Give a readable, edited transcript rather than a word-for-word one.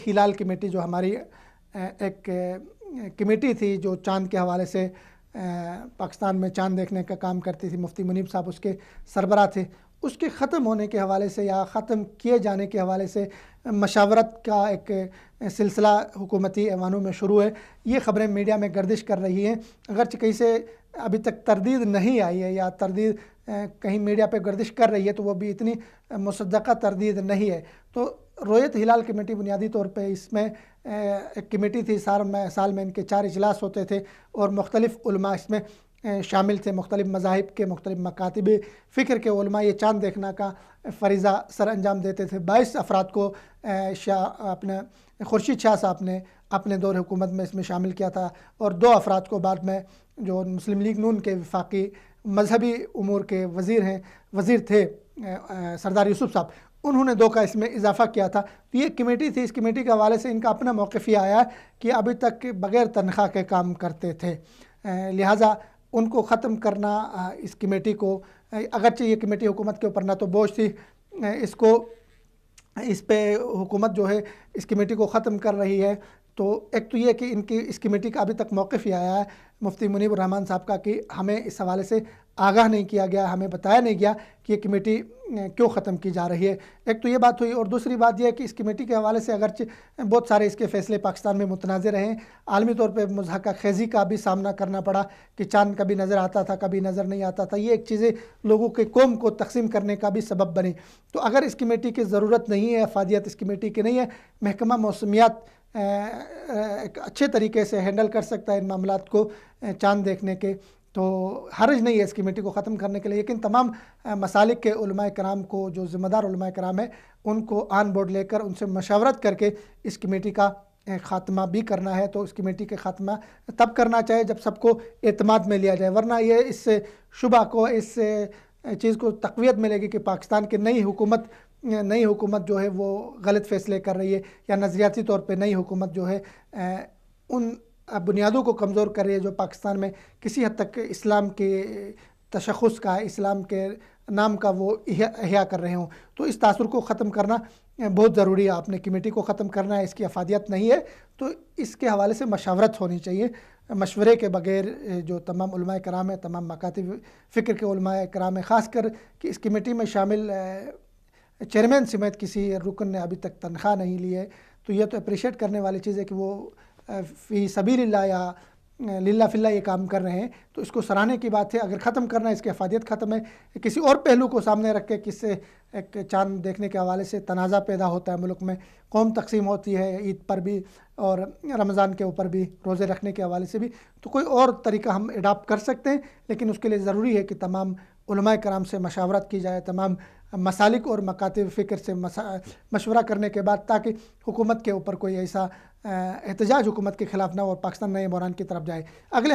ہلال committee جو ہماری ایک کمیٹی تھی جو چاند کے حوالے سے پاکستان میں چاند دیکھنے کا کام کرتی تھی، مفتی منیب صاحب اس کے سربراہ تھے، اس کے ختم ہونے کے حوالے سے یا ختم کیے جانے کے حوالے سے مشاورت کا ایک سلسلہ حکومتی ایوانوں میں شروع ہے۔ یہ خبریں میڈیا میں گردش کر رہی ہیں، اگرچہ کہیں سے ابھی تک تردید نہیں آئی ہے یا تردید کہیں میڈیا پہ گردش کر رہی ہے تو وہ بھی اتنی مصدقہ تردید نہیں ہے۔ تو رویت ہلال کمیٹی بنیادی طور پہ اس میں ایک کمیٹی تھی، سال میں ان کے 4 اجلاس ہوتے تھے اور مختلف علماء اس میں شامل تھے، مختلف مذاہب کے، مختلف مکاتب فکر کے علماء یہ چاند دیکھنا کا فریضہ سر انجام دیتے تھے۔ 22 افراد کو اپنے خورشید شاہ صاحب نے اپنے دور حکومت میں اس میں شامل کیا تھا، اور 2 افراد کو بعد میں جو مسلم لیگ نون کے وفاقی مذہبی امور کے وزیر تھے سردار یوسف صاحب، انہوں نے 2 کا اس میں اضافہ کیا تھا۔ تو یہ کمیٹی تھی، اس کمیٹی کے حوالے سے ان کا اپنا موقف یہ آیا کہ ابھی تک بغیر تنخواہ کے کام کرتے تھے، لہٰذا ان کو ختم کرنا اس کمیٹی کو، اگرچہ یہ کمیٹی حکومت کے اوپر نہ تو بوجھ تھی، اس پہ حکومت جو ہے اس کمیٹی کو ختم کر رہی ہے۔ تو ایک تو یہ کہ ان کی اس کمیٹی کا ابھی تک موقف یہ آیا ہے مفتی منیب الرحمان صاحب کا کہ ہمیں اس حوالے سے آگاہ نہیں کیا گیا، ہمیں بتایا نہیں گیا کہ یہ کمیٹی کیوں ختم کی جا رہی ہے۔ ایک تو یہ بات ہوئی، اور دوسری بات یہ ہے کہ اس کمیٹی کے حوالے سے اگرچہ بہت سارے اس کے فیصلے پاکستان میں متنازع رہے ہیں، عالمی طور پہ مضحکہ خیزی کا بھی سامنا کرنا پڑا کہ چاند کبھی نظر آتا تھا، کبھی نظر نہیں آتا تھا، یہ ایک چیزیں لوگوں کے قوم کو تقسیم کرنے کا بھی سبب بنی۔ تو اگر اس کمیٹی کی ضرورت نہیں ہے، افادیت اس کمیٹی کی نہیں ہے، محکمہ موسمیات ایک اچھے طریقے سے ہینڈل کر سکتا ہے ان معاملات کو چاند دیکھنے کے، تو حرج نہیں ہے اس کمیٹی کو ختم کرنے کے لیے، لیکن تمام مسالک کے علماء کرام کو، جو ذمہ دار علماء کرام ہیں، ان کو آن بورڈ لے کر ان سے مشاورت کر کے اس کمیٹی کا خاتمہ بھی کرنا ہے۔ تو اس کمیٹی کے خاتمہ تب کرنا چاہیے جب سب کو اعتماد میں لیا جائے، ورنہ یہ اس سے شبہ کو، اس چیز کو تقویت ملے گی کہ پاکستان کی نئی حکومت جو ہے وہ غلط فیصلے کر رہی ہے، یا نظریاتی طور پہ نئی حکومت جو ہے ان بنیادوں کو کمزور کر رہی ہے جو پاکستان میں کسی حد تک اسلام کے تشخص کا، اسلام کے نام کا وہ احیا کر رہے ہوں۔ تو اس تاثر کو ختم کرنا بہت ضروری ہے، آپ نے کمیٹی کو ختم کرنا ہے، اس کی افادیت نہیں ہے تو اس کے حوالے سے مشاورت ہونی چاہیے۔ مشورے کے بغیر جو تمام علماء کرام ہیں، تمام مکاتب فکر کے علماء کرام ہیں، خاص کر کہ اس کمیٹی میں شامل چیئرمین سمیت کسی رکن نے ابھی تک تنخواہ نہیں لی ہے، تو یہ تو اپریشیٹ کرنے والی چیز ہے کہ وہ فی سبیل اللہ یا للہ فی اللہ یہ کام کر رہے ہیں، تو اس کو سراہنے کی بات ہے۔ اگر ختم کرنا ہے، اس کی افادیت ختم ہے، کسی اور پہلو کو سامنے رکھ کے کس سے ایک چاند دیکھنے کے حوالے سے تنازع پیدا ہوتا ہے ملک میں، قوم تقسیم ہوتی ہے عید پر بھی اور رمضان کے اوپر بھی، روزے رکھنے کے حوالے سے بھی، تو کوئی اور طریقہ ہم اڈاپٹ کر سکتے ہیں، لیکن اس کے لیے ضروری ہے کہ تمام علماء کرام سے مشاورت کی جائے، تمام مسالک اور مکاتب فکر سے مشورہ کرنے کے بعد، تاکہ حکومت کے اوپر کوئی ایسا احتجاج حکومت کے خلاف نہ ہو اور پاکستان نئے بحران کی طرف جائے۔ اگلے